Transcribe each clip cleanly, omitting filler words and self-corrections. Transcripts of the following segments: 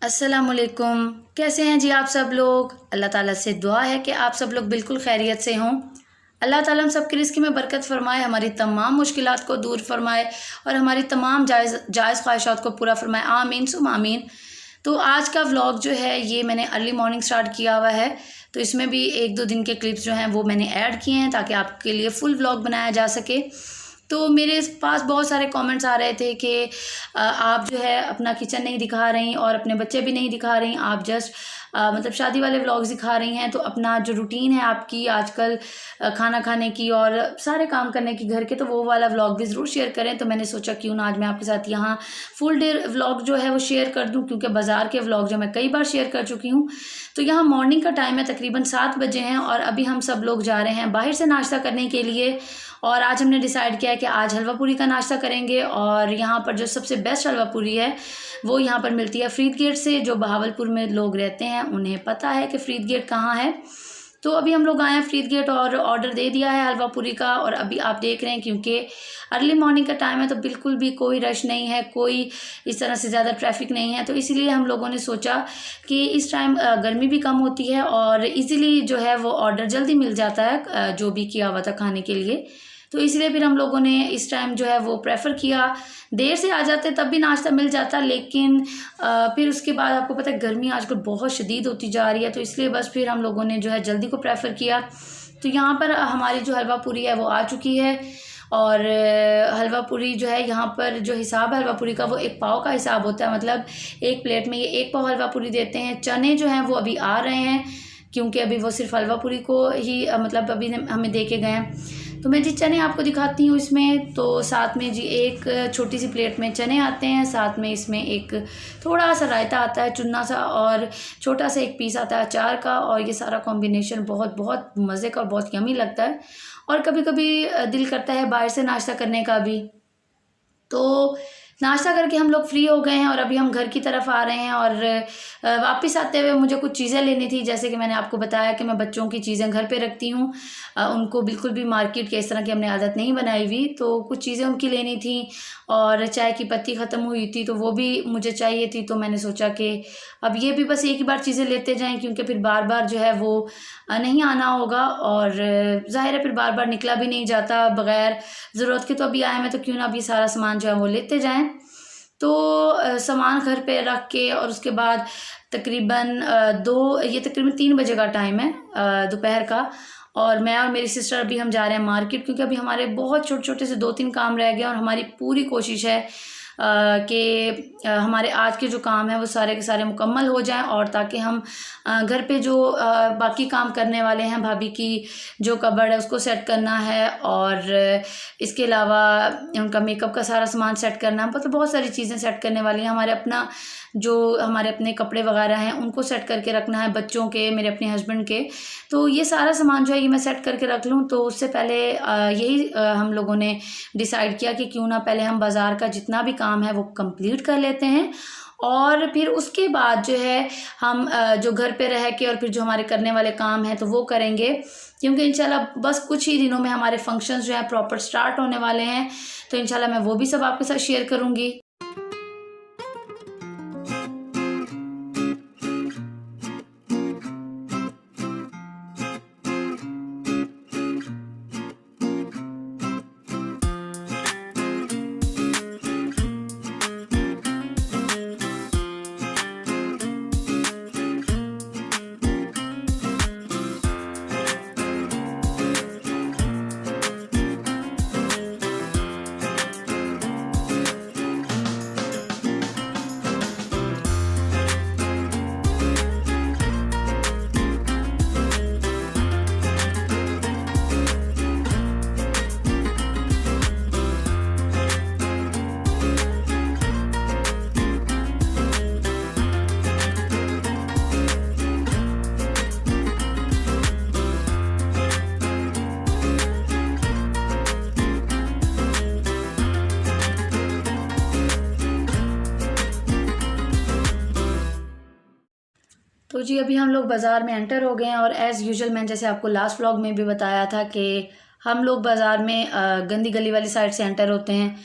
अस्सलामुअलैकुम। कैसे हैं जी आप सब लोग। अल्लाह ताला से दुआ है कि आप सब लोग बिल्कुल खैरियत से हों। अल्लाह ताला हम सब की रिज़्क़ में बरकत फ़रमाए, हमारी तमाम मुश्किलात को दूर फ़रमाए और हमारी तमाम जायज़ ख्वाहिशात को पूरा फ़रमाए। आमीन सुम आमीन। तो आज का व्लॉग जो है ये मैंने अर्ली मॉर्निंग स्टार्ट किया हुआ है, तो इसमें भी 1-2 दिन के क्लिप्स जो हैं वो मैंने ऐड किए हैं ताकि आपके लिए फुल व्लॉग बनाया जा सके। तो मेरे पास बहुत सारे कमेंट्स आ रहे थे कि आप जो है अपना किचन नहीं दिखा रही और अपने बच्चे भी नहीं दिखा रही, आप जस्ट मतलब शादी वाले व्लॉग्स दिखा रही हैं। तो अपना जो रूटीन है आपकी आजकल खाना खाने की और सारे काम करने की घर के, तो वो वाला व्लॉग भी ज़रूर शेयर करें। तो मैंने सोचा क्यों ना आज मैं आपके साथ यहाँ फुल डे व्लॉग जो है वो शेयर कर दूँ, क्योंकि बाज़ार के व्लॉग जो मैं कई बार शेयर कर चुकी हूँ। तो यहाँ मॉर्निंग का टाइम है, तकरीबन 7 बजे हैं और अभी हम सब लोग जा रहे हैं बाहर से नाश्ता करने के लिए। और आज हमने डिसाइड किया है कि आज हलवा पूरी का नाश्ता करेंगे। और यहाँ पर जो सबसे बेस्ट हलवा पूरी है वो यहाँ पर मिलती है फरीद गेट से। जो बहावलपुर में लोग रहते हैं उन्हें पता है कि फरीद गेट कहाँ है। तो अभी हम लोग आए हैं फरीद गेट और ऑर्डर दे दिया है हलवा पूरी का। और अभी आप देख रहे हैं क्योंकि अर्ली मॉर्निंग का टाइम है तो बिल्कुल भी कोई रश नहीं है, कोई इस तरह से ज़्यादा ट्रैफिक नहीं है। तो इसीलिए हम लोगों ने सोचा कि इस टाइम गर्मी भी कम होती है और इजीली जो है वो ऑर्डर जल्दी मिल जाता है जो भी किया हुआ था खाने के लिए। तो इसलिए फिर हम लोगों ने इस टाइम जो है वो प्रेफर किया। देर से आ जाते तब भी नाश्ता मिल जाता, लेकिन फिर उसके बाद आपको पता है गर्मी आजकल बहुत शदीद होती जा रही है, तो इसलिए बस फिर हम लोगों ने जो है जल्दी को प्रेफर किया। तो यहाँ पर हमारी जो हलवा पूरी है वो आ चुकी है। और हलवा पूरी जो है यहाँ पर जो हिसाब है हलवा पूरी का वो 1 पाव का हिसाब होता है, मतलब एक प्लेट में ये 1 पाव हलवा पूरी देते हैं। चने जो हैं वो अभी आ रहे हैं क्योंकि अभी वो सिर्फ हलवा पूरी को ही मतलब अभी हमें दे के गए हैं। तो मैं जी चने आपको दिखाती हूँ इसमें। तो साथ में जी एक छोटी सी प्लेट में चने आते हैं, साथ में इसमें एक थोड़ा सा रायता आता है चुन्ना सा, और छोटा सा एक पीस आता है अचार का। और ये सारा कॉम्बिनेशन बहुत बहुत मज़े का और बहुत यमी लगता है। और कभी कभी दिल करता है बाहर से नाश्ता करने का भी। तो नाश्ता करके हम लोग फ्री हो गए हैं और अभी हम घर की तरफ आ रहे हैं। और वापस आते हुए मुझे कुछ चीज़ें लेनी थी, जैसे कि मैंने आपको बताया कि मैं बच्चों की चीज़ें घर पे रखती हूँ। उनको बिल्कुल भी मार्केट के इस तरह की हमने आदत नहीं बनाई हुई। तो कुछ चीज़ें उनकी लेनी थी और चाय की पत्ती ख़त्म हुई थी तो वो भी मुझे चाहिए थी। तो मैंने सोचा कि अब ये भी बस एक ही बार चीज़ें लेते जाएँ, क्योंकि फिर बार बार जो है वो नहीं आना होगा। और ज़ाहिर है फिर बार बार निकला भी नहीं जाता बग़ैर ज़रूरत के। तो अभी आए हैं तो क्यों ना अभी सारा सामान जो है वो लेते जाएँ। तो सामान घर पे रख के और उसके बाद तकरीबन 3 बजे का टाइम है दोपहर का। और मैं और मेरी सिस्टर अभी हम जा रहे हैं मार्केट, क्योंकि अभी हमारे बहुत छोटे छोटे से 2-3 काम रह गए। और हमारी पूरी कोशिश है कि हमारे आज के जो काम है वो सारे के सारे मुकम्मल हो जाएं, और ताकि हम घर पे जो बाकी काम करने वाले हैं, भाभी की जो कबर्ड है उसको सेट करना है और इसके अलावा उनका मेकअप का सारा सामान सेट करना है, मतलब बहुत सारी चीज़ें सेट करने वाली हैं। हमारे अपने कपड़े वगैरह हैं उनको सेट करके रखना है, बच्चों के, मेरे अपने हस्बैंड के। तो ये सारा सामान जो है ये मैं सेट करके रख लूँ। तो उससे पहले यही हम लोगों ने डिसाइड किया कि क्यों ना पहले हम बाज़ार का जितना भी काम है वो कंप्लीट कर लेते हैं, और फिर उसके बाद जो है हम जो घर पे रह के और फिर जो हमारे करने वाले काम हैं तो वो करेंगे। क्योंकि इंशाल्लाह बस कुछ ही दिनों में हमारे फंक्शंस जो है प्रॉपर स्टार्ट होने वाले हैं। तो इंशाल्लाह मैं वो भी सब आपके साथ शेयर करूँगी। तो जी अभी हम लोग बाज़ार में एंटर हो गए हैं। और एज़ यूजुअल मैंने जैसे आपको लास्ट व्लॉग में भी बताया था कि हम लोग बाज़ार में गंदी गली वाली साइड से एंटर होते हैं।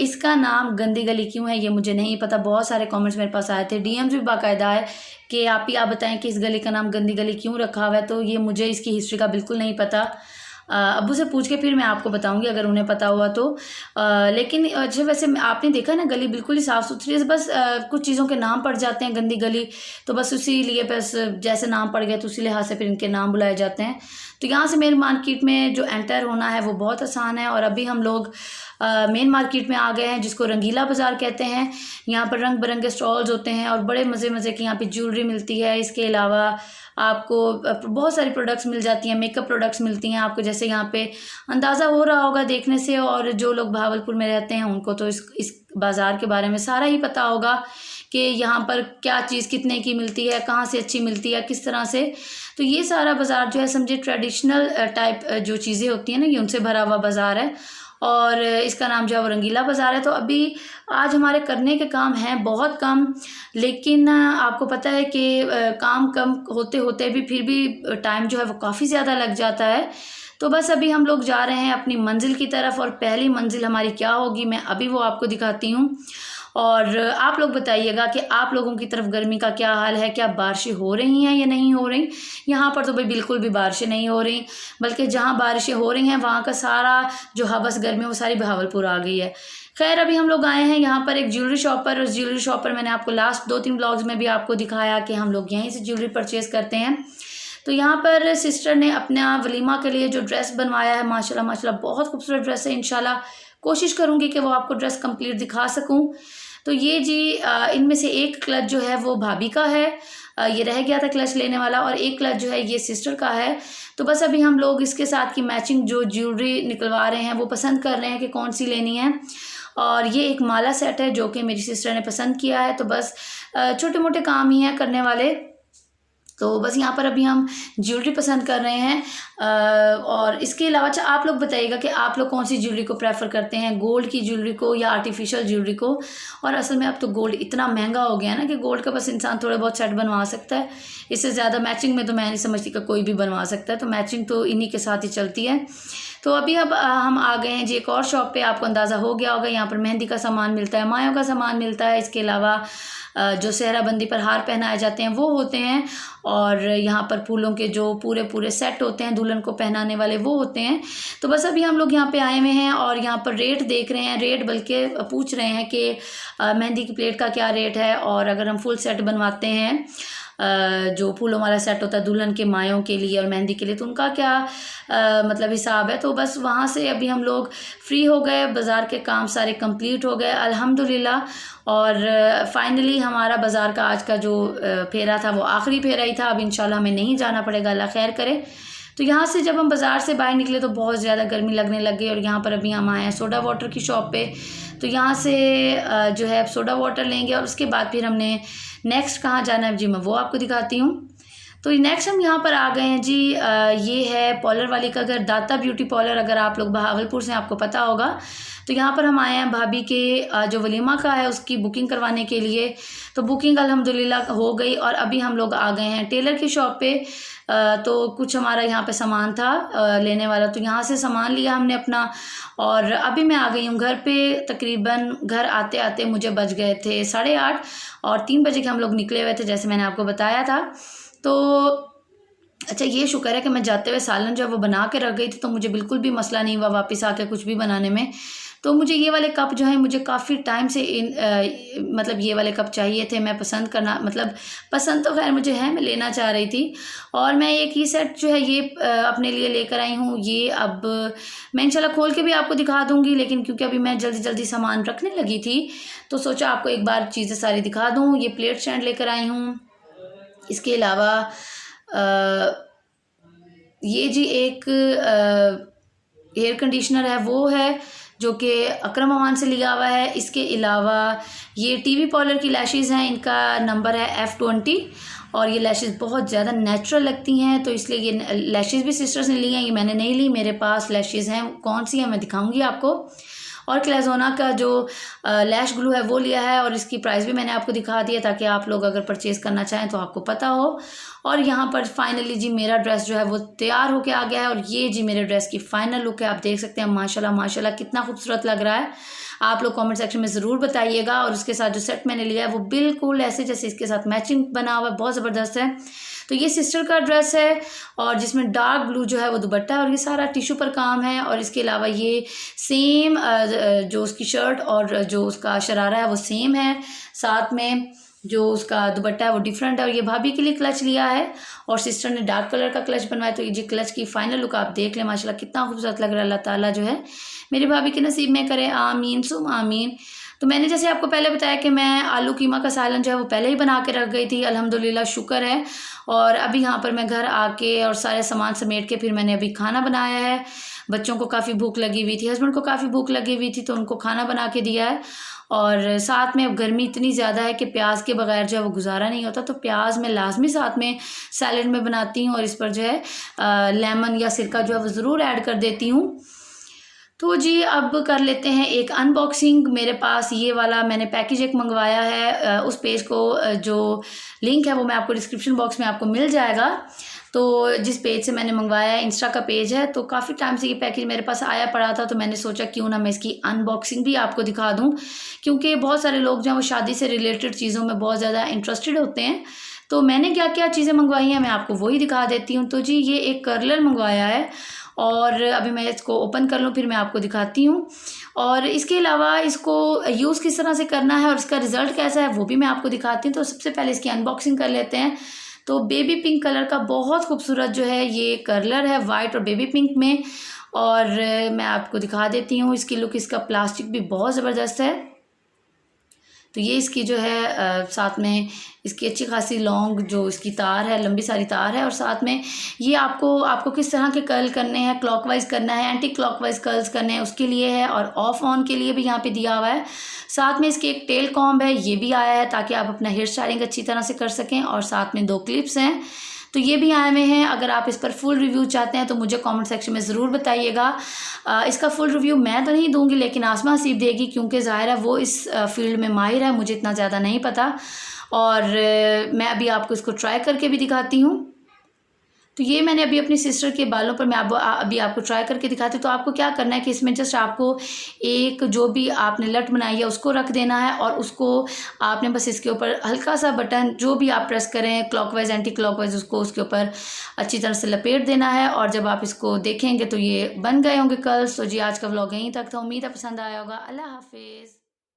इसका नाम गंदी गली क्यों है ये मुझे नहीं पता। बहुत सारे कमेंट्स मेरे पास आए थे, डीएम्स भी बाकायदा है कि आप बताएं कि इस गली का नाम गंदी गली क्यों रखा हुआ है। तो ये मुझे इसकी हिस्ट्री का बिल्कुल नहीं पता। अब्बू से पूछ के फिर मैं आपको बताऊंगी अगर उन्हें पता हुआ तो। लेकिन अच्छा वैसे आपने देखा ना गली बिल्कुल ही साफ़ सुथरी है, बस कुछ चीज़ों के नाम पड़ जाते हैं गंदी गली, तो बस उसी लिए बस जैसे नाम पड़ गया तो उसी लिहाज से फिर इनके नाम बुलाए जाते हैं। तो यहाँ से मेन मार्केट में जो एंटर होना है वो बहुत आसान है। और अभी हम लोग मेन मार्केट में आ गए हैं जिसको रंगीला बाज़ार कहते हैं। यहाँ पर रंग बिरंगे स्टॉल्स होते हैं और बड़े मज़े मज़े की यहाँ पे ज्वेलरी मिलती है। इसके अलावा आपको बहुत सारी प्रोडक्ट्स मिल जाती हैं, मेकअप प्रोडक्ट्स मिलती हैं आपको, जैसे यहाँ पे अंदाज़ा हो रहा होगा देखने से। और जो लोग भावलपुर में रहते हैं उनको तो इस बाज़ार के बारे में सारा ही पता होगा कि यहाँ पर क्या चीज़ कितने की मिलती है, कहाँ से अच्छी मिलती है, किस तरह से। तो ये सारा बाज़ार जो है समझे ट्रेडिशनल टाइप जो चीज़ें होती हैं ना, ये उनसे भरा हुआ बाज़ार है। और इसका नाम जो है वो रंगीला बाज़ार है। तो अभी आज हमारे करने के काम हैं बहुत कम, लेकिन आपको पता है कि काम कम होते होते भी फिर भी टाइम जो है वो काफ़ी ज़्यादा लग जाता है। तो बस अभी हम लोग जा रहे हैं अपनी मंजिल की तरफ, और पहली मंजिल हमारी क्या होगी मैं अभी वो आपको दिखाती हूँ। और आप लोग बताइएगा कि आप लोगों की तरफ गर्मी का क्या हाल है, क्या बारिशें हो रही हैं या नहीं हो रही। यहाँ पर तो भाई बिल्कुल भी बारिशें नहीं हो रही, बल्कि जहाँ बारिशें हो रही हैं वहाँ का सारा जो हवस गर्मी वो सारी भावलपुर आ गई है। खैर अभी हम लोग आए हैं यहाँ पर एक ज्वेलरी शॉप पर। उस ज्वेलरी शॉप पर मैंने आपको लास्ट 2-3 ब्लॉग्स में भी आपको दिखाया कि हम लोग यहीं से ज्वेलरी परचेज़ करते हैं। तो यहाँ पर सिस्टर ने अपना वलीमा के लिए जो ड्रेस बनवाया है, माशाल्लाह माशाल्लाह बहुत खूबसूरत ड्रेस है। इंशाल्लाह कोशिश करूँगी कि वो आपको ड्रेस कंप्लीट दिखा सकूँ। तो ये जी इनमें से एक क्लच जो है वो भाभी का है, ये रह गया था क्लच लेने वाला, और एक क्लच जो है ये सिस्टर का है। तो बस अभी हम लोग इसके साथ की मैचिंग जो ज्वेलरी निकलवा रहे हैं वो पसंद कर रहे हैं कि कौन सी लेनी है। और ये एक माला सेट है जो कि मेरी सिस्टर ने पसंद किया है। तो बस छोटे मोटे काम ही हैं करने वाले। तो बस यहाँ पर अभी हम ज्वेलरी पसंद कर रहे हैं। और इसके अलावा अच्छा आप लोग बताइएगा कि आप लोग कौन सी ज्वेलरी को प्रेफर करते हैं, गोल्ड की ज्वेलरी को या आर्टिफिशियल ज्वेलरी को। और असल में अब तो गोल्ड इतना महंगा हो गया है ना कि गोल्ड का बस इंसान थोड़े बहुत सेट बनवा सकता है, इससे ज़्यादा मैचिंग में तो मैं नहीं समझती कि कोई भी बनवा सकता है। तो मैचिंग तो इन्हीं के साथ ही चलती है। तो अभी अब हम आ गए हैं जी एक और शॉप पे। आपको अंदाज़ा हो गया होगा यहाँ पर मेहंदी का सामान मिलता है, मायों का सामान मिलता है। इसके अलावा जो सेहरा बंदी पर हार पहनाए जाते हैं वो होते हैं। और यहाँ पर फूलों के जो पूरे पूरे सेट होते हैं दुल्हन को पहनाने वाले वो होते हैं। तो बस अभी हम लोग यहाँ पे आए हुए हैं और यहाँ पर रेट देख रहे हैं, रेट बल्कि पूछ रहे हैं कि मेहंदी की प्लेट का क्या रेट है, और अगर हम फुल सेट बनवाते हैं जो फूलों वाला सेट होता है दुल्हन के मायों के लिए और मेहंदी के लिए, तो उनका क्या मतलब हिसाब है। तो बस वहाँ से अभी हम लोग फ्री हो गए, बाज़ार के काम सारे कंप्लीट हो गए अल्हम्दुलिल्लाह। और फाइनली हमारा बाज़ार का आज का जो फेरा था वो आखिरी फेरा ही था। अब इंशाल्लाह हमें नहीं जाना पड़ेगा, अल्लाह खैर करे। तो यहाँ से जब हम बाज़ार से बाहर निकले तो बहुत ज़्यादा गर्मी लगने लग गई। और यहाँ पर अभी हम आए हैं सोडा वाटर की शॉप पे। तो यहाँ से जो है सोडा वाटर लेंगे और उसके बाद फिर हमने नेक्स्ट कहाँ जाना है जी मैं वो आपको दिखाती हूँ। तो नेक्स्ट हम यहाँ पर आ गए हैं जी, ये है पॉलर वाली का घर, दाता ब्यूटी पार्लर। अगर आप लोग बहावलपुर से आपको पता होगा। तो यहाँ पर हम आए हैं भाभी के जो वलीमा का है उसकी बुकिंग करवाने के लिए। तो बुकिंग अल्हम्दुलिल्लाह हो गई और अभी हम लोग आ गए हैं टेलर की शॉप पे। तो कुछ हमारा यहाँ पे सामान था लेने वाला, तो यहाँ से सामान लिया हमने अपना। और अभी मैं आ गई हूँ घर पे। तकरीबन घर आते आते मुझे बज गए थे 8:30 और 3 बजे के हम लोग निकले हुए थे जैसे मैंने आपको बताया था। तो अच्छा ये शुक्र है कि मैं जाते हुए सालन जो है वो बना के रख गई थी, तो मुझे बिल्कुल भी मसला नहीं हुआ वापस आके कुछ भी बनाने में। तो मुझे ये वाले कप जो है मुझे काफ़ी टाइम से मतलब ये वाले कप चाहिए थे। मैं पसंद करना मतलब पसंद तो खैर मुझे है, मैं लेना चाह रही थी। और मैं एक ही सेट जो है ये अपने लिए लेकर आई हूँ। ये अब मैं इंशाल्लाह खोल के भी आपको दिखा दूँगी, लेकिन क्योंकि अभी मैं जल्दी जल्दी सामान रखने लगी थी तो सोचा आपको एक बार चीज़ें सारी दिखा दूँ। ये प्लेट स्टैंड लेकर आई हूँ। इसके अलावा ये जी एक एयर कंडीशनर है वो है जो कि अकरम अमान से लिया हुआ है। इसके अलावा ये टीवी पार्लर की लैशेज़ हैं, इनका नंबर है F20 और ये लैशेज़ बहुत ज़्यादा नेचुरल लगती हैं, तो इसलिए ये लैशेज़ भी सिस्टर्स ने ली हैं, ये मैंने नहीं ली। मेरे पास लैशेज़ हैं, कौन सी हैं मैं दिखाऊंगी आपको। और क्लेज़ोना का जो लैश ग्लू है वो लिया है और इसकी प्राइस भी मैंने आपको दिखा दिया ताकि आप लोग अगर परचेज़ करना चाहें तो आपको पता हो। और यहाँ पर फाइनली जी मेरा ड्रेस जो है वो तैयार होके आ गया है और ये जी मेरे ड्रेस की फ़ाइनल लुक है। आप देख सकते हैं माशाल्लाह माशाल्लाह कितना खूबसूरत लग रहा है। आप लोग कमेंट सेक्शन में ज़रूर बताइएगा। और उसके साथ जो सेट मैंने लिया है वो बिल्कुल ऐसे जैसे इसके साथ मैचिंग बना हुआ है, बहुत ज़बरदस्त है। तो ये सिस्टर का ड्रेस है और जिसमें डार्क ब्लू जो है वो दुपट्टा है और ये सारा टिश्यू पर काम है। और इसके अलावा ये सेम जो उसकी शर्ट और जो उसका शरारा है वो सेम है, साथ में जो उसका दुपट्टा है वो डिफरेंट है। और ये भाभी के लिए क्लच लिया है और सिस्टर ने डार्क कलर का क्लच बनवाया। तो ये जी क्लच की फाइनल लुक आप देख लें, माशाल्लाह कितना खूबसूरत लग रहा है। अल्लाह ताला जो है मेरी भाभी के नसीब में करे, आमीन सुम आमीन। तो मैंने जैसे आपको पहले बताया कि मैं आलू कीमा का सालन जो है वो पहले ही बना के रख गई थी, अल्हम्दुलिल्लाह शुक्र है। और अभी यहाँ पर मैं घर आके और सारे सामान समेट के फिर मैंने अभी खाना बनाया है। बच्चों को काफ़ी भूख लगी हुई थी, हस्बैंड को काफ़ी भूख लगी हुई थी, तो उनको खाना बना के दिया है। और साथ में अब गर्मी इतनी ज़्यादा है कि प्याज के बगैर जो है वो गुजारा नहीं होता, तो प्याज मैं लाजमी साथ में सैलेड में बनाती हूँ और इस पर जो है लेमन या सिरका जो है वो ज़रूर ऐड कर देती हूँ। तो जी अब कर लेते हैं एक अनबॉक्सिंग। मेरे पास ये वाला मैंने पैकेज एक मंगवाया है, उस पेज को जो लिंक है वो मैं आपको डिस्क्रिप्शन बॉक्स में आपको मिल जाएगा। तो जिस पेज से मैंने मंगवाया है, इंस्टा का पेज है, तो काफ़ी टाइम से ये पैकेज मेरे पास आया पड़ा था, तो मैंने सोचा क्यों ना मैं इसकी अनबॉक्सिंग भी आपको दिखा दूं, क्योंकि बहुत सारे लोग जो हैं वो शादी से रिलेटेड चीज़ों में बहुत ज़्यादा इंटरेस्टेड होते हैं। तो मैंने क्या क्या चीज़ें मंगवाई हैं मैं आपको वही दिखा देती हूँ। तो जी ये एक कर्लर मंगवाया है और अभी मैं इसको ओपन कर लूँ फिर मैं आपको दिखाती हूँ। और इसके अलावा इसको यूज़ किस तरह से करना है और इसका रिज़ल्ट कैसा है वो भी मैं आपको दिखाती हूँ। तो सबसे पहले इसकी अनबॉक्सिंग कर लेते हैं। तो बेबी पिंक कलर का बहुत खूबसूरत जो है ये कर्लर है, वाइट और बेबी पिंक में। और मैं आपको दिखा देती हूँ इसकी लुक। इसका प्लास्टिक भी बहुत ज़बरदस्त है। तो ये इसकी जो है साथ में इसकी अच्छी खासी लॉन्ग जो इसकी तार है, लंबी सारी तार है। और साथ में ये आपको किस तरह के कर्ल करने हैं, क्लॉकवाइज करना है, एंटी क्लॉकवाइज कर्ल्स करने हैं उसके लिए है। और ऑफ ऑन के लिए भी यहाँ पे दिया हुआ है। साथ में इसके एक टेल कॉम्ब है, ये भी आया है ताकि आप अपना हेयर स्टाइलिंग अच्छी तरह से कर सकें। और साथ में 2 क्लिप्स हैं, तो ये भी आए हुए हैं। अगर आप इस पर फुल रिव्यू चाहते हैं तो मुझे कमेंट सेक्शन में ज़रूर बताइएगा। इसका फुल रिव्यू मैं तो नहीं दूंगी लेकिन आसमा हसीब देगी, क्योंकि ज़ाहिर है वो इस फील्ड में माहिर है, मुझे इतना ज़्यादा नहीं पता। और मैं अभी आपको इसको ट्राई करके भी दिखाती हूँ। तो ये मैंने अभी अपनी सिस्टर के बालों पर मैं अभी आपको ट्राई करके दिखाती हूँ। तो आपको क्या करना है कि इसमें जस्ट आपको एक जो भी आपने लट बनाई है उसको रख देना है और उसको आपने बस इसके ऊपर हल्का सा बटन जो भी आप प्रेस करें क्लॉकवाइज एंटी क्लॉकवाइज उसको उसके ऊपर अच्छी तरह से लपेट देना है। और जब आप इसको देखेंगे तो ये बन गए होंगे कर्ल्स। तो जी आज का व्लॉग यहीं तक था, उम्मीद है पसंद आया होगा। अल्लाह हाफिज़।